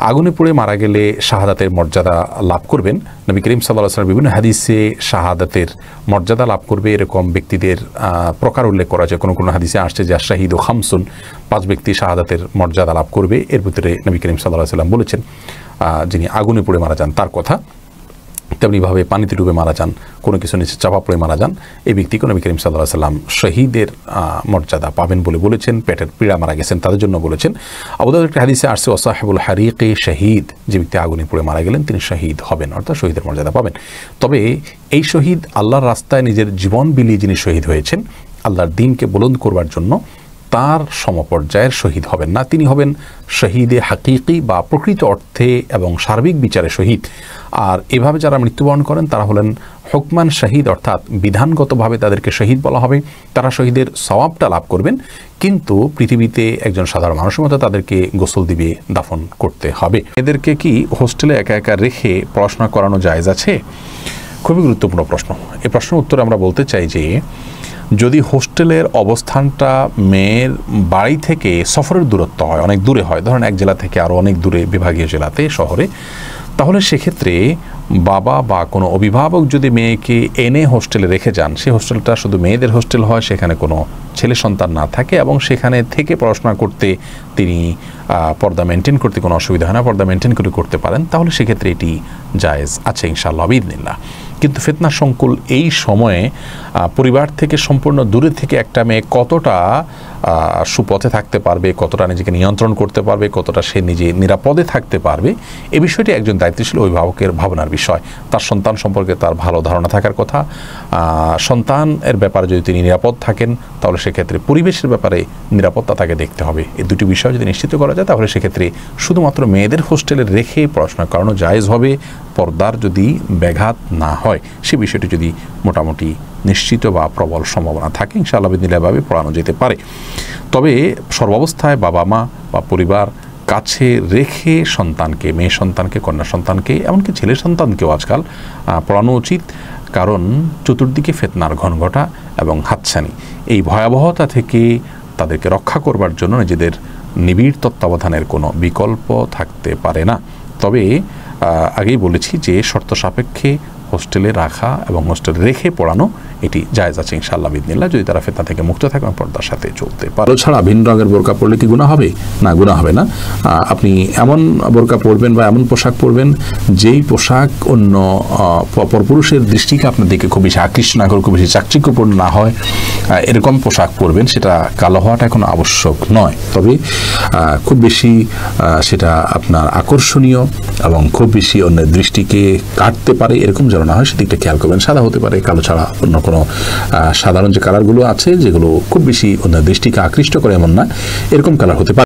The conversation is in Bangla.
আগুনে পুড়ে মারা গেলে শাহাদাতের মর্যাদা লাভ করবেন। নবী করিম সাল্লাল্লাহু আলাইহি ওয়াসাল্লাম বিভিন্ন হাদিসে শাহাদাতের মর্যাদা লাভ করবে এরকম ব্যক্তিদের প্রকার উল্লেখ করা যায়। কোনো কোনো হাদিসে আসছে যে শাহিদ ও খামসুন, 5 ব্যক্তি শাহাদাতের মর্যাদা লাভ করবে। এর ভিতরে নবী করিম সাল্লাল্লাহু আলাইহি ওয়াসাল্লাম বলেছেন যিনি আগুনে পুড়ে মারা যান তার কথা, তেমনিভাবে পানিতে ডুবে মারা যান, কোনো কিছু নিচে চাপা পড়ে মারা যান, এই ব্যক্তিকে নবী করিম সাল্লাল্লাহু আলাইহি ওয়াসাল্লাম শহীদের মর্যাদা পাবেন বলে বলেছেন। পেটের পীড়া মারা গেছেন তাদের জন্য বলেছেন। আবু দাউদের একটা হাদিসে আসছে ওয়াসাহিবুল হারিকি শহীদ, যে ব্যক্তি আগুনে পুড়ে মারা গেলেন তিনি শহীদ হবেন, অর্থাৎ শহীদের মর্যাদা পাবেন। তবে এই শহীদ আল্লাহর রাস্তায় নিজের জীবন বিলিয়ে যিনি শহীদ হয়েছেন আল্লাহর দ্বীনকে বুলন্দ করবার জন্য, তার সমপর্যায়ের শহীদ হবেন না। তিনি হবেন শহীদে হাকিকি বা প্রকৃত অর্থে এবং সার্বিক বিচারে শহীদ। আর এভাবে যারা মৃত্যুবরণ করেন তারা হলেন হুকমান শহীদ, অর্থাৎ বিধানগতভাবে তাদেরকে শহীদ বলা হবে। তারা শহীদের সওয়াবটা লাভ করবেন, কিন্তু পৃথিবীতে একজন সাধারণ মানুষের মতো তাদেরকে গোসল দিবে, দাফন করতে হবে। এদেরকে কি হোস্টেলে একা একা রেখে পড়াশোনা করানো জায়েজ আছে? খুবই গুরুত্বপূর্ণ প্রশ্ন। এই প্রশ্নের উত্তরে আমরা বলতে চাই যে যদি হোস্টেলের অবস্থানটা মেয়ের বাড়ি থেকে সফরের দূরত্ব হয়, অনেক দূরে হয়, ধরেন এক জেলা থেকে আরও অনেক দূরে বিভাগীয় জেলাতে, শহরে, তাহলে সেক্ষেত্রে বাবা বা কোনো অভিভাবক যদি মেয়েকে এনে হোস্টেলে রেখে যান, সেই হোস্টেলটা শুধু মেয়েদের হোস্টেল হয়, সেখানে কোনো ছেলে সন্তান না থাকে এবং সেখানে থেকে পড়াশোনা করতে তিনি পর্দা মেনটেন করতে কোনো অসুবিধা হয় না, পর্দা মেনটেন করে করতে পারেন, তাহলে সেক্ষেত্রে এটি জায়েজ আছে ইনশাআল্লাহ বিইذনিল্লাহ। কিন্তু ফিতনা সংকুল এই সময়ে পরিবার থেকে সম্পূর্ণ দূরে থেকে একটা মেয়ে কতটা সুপথে থাকতে পারবে, কতটা নিজেকে নিয়ন্ত্রণ করতে পারবে, কতটা সে নিজে নিরাপদে থাকতে পারবে, এ বিষয়টি একজন দায়িত্বশীল অভিভাবকের ভাবনার বিষয়। তার সন্তান সম্পর্কে তার ভালো ধারণা থাকার কথা। সন্তানের ব্যাপারে যদি তিনি নিরাপদ থাকেন তাহলে সেক্ষেত্রে পরিবেশের ব্যাপারে নিরাপত্তা তাকে দেখতে হবে। এই দুটি বিষয় যদি নিশ্চিত করা যায় তাহলে সেক্ষেত্রে শুধুমাত্র মেয়েদের হোস্টেলে রেখে পড়াশোনা করানো জায়েজ হবে, পর্দার যদি ব্যাঘাত না হয়, সে বিষয়টি যদি মোটামুটি নিশ্চিত বা প্রবল সম্ভাবনা থাকে ইনশাআল্লাহ বিদিনিল্লাহভাবে পড়ানো যেতে পারে। তবে সর্বাবস্থায় বাবা মা বা পরিবার কাছে রেখে সন্তানকে, মেয়ে সন্তানকে, কন্যা সন্তানকে, এমনকি ছেলে সন্তানকেও আজকাল পড়ানো উচিত। কারণ চতুর্দিকে ফিতনার ঘনঘটা এবং হাতছানি, এই ভয়াবহতা থেকে তাদেরকে রক্ষা করবার জন্য নিজেদের নিবিড় তত্ত্বাবধানের কোনো বিকল্প থাকতে পারে না। তবে আগেই বলেছি যে শর্ত সাপেক্ষে হোস্টেলে রাখা এবং হোস্টেলে রেখে পড়ানো এটি জায়েজ আছে ইনশাআল্লাহ বিইذনিল্লাহ, যদি তারা ফিতনা থেকে মুক্ত থাকে এবং পর্দার সাথে চলতে পারে। ছাড়া ভিন্ন রঙের বোরকা পরলে কি গুনাহ হবে? না, গুনাহ হবে না। আপনি এমন বোরকা পরবেন বা এমন পোশাক পরবেন যেই পোশাক অন্য পরপুরুষের দৃষ্টিকে আপনার দিকে খুব বেশি আকৃষ্ট না করে, খুব বেশি চাকচিক্যপূর্ণ না হয়, এরকম পোশাক পরবেন। সেটা কালো হওয়াটা এখন আবশ্যক নয়, তবে খুব বেশি সেটা আপনার আকর্ষণীয় এবং খুব বেশি অন্যের দৃষ্টিকে কাটতে পারে এরকম যেন না হয়, সেদিকটা খেয়াল করবেন। সাদা হতে পারে, কালো ছাড়া অন্য কোনো সাধারণ যে কালারগুলো আছে যেগুলো খুব বেশি অন্যের দৃষ্টিকে আকৃষ্ট করে এমন না, এরকম কালার হতে পারে।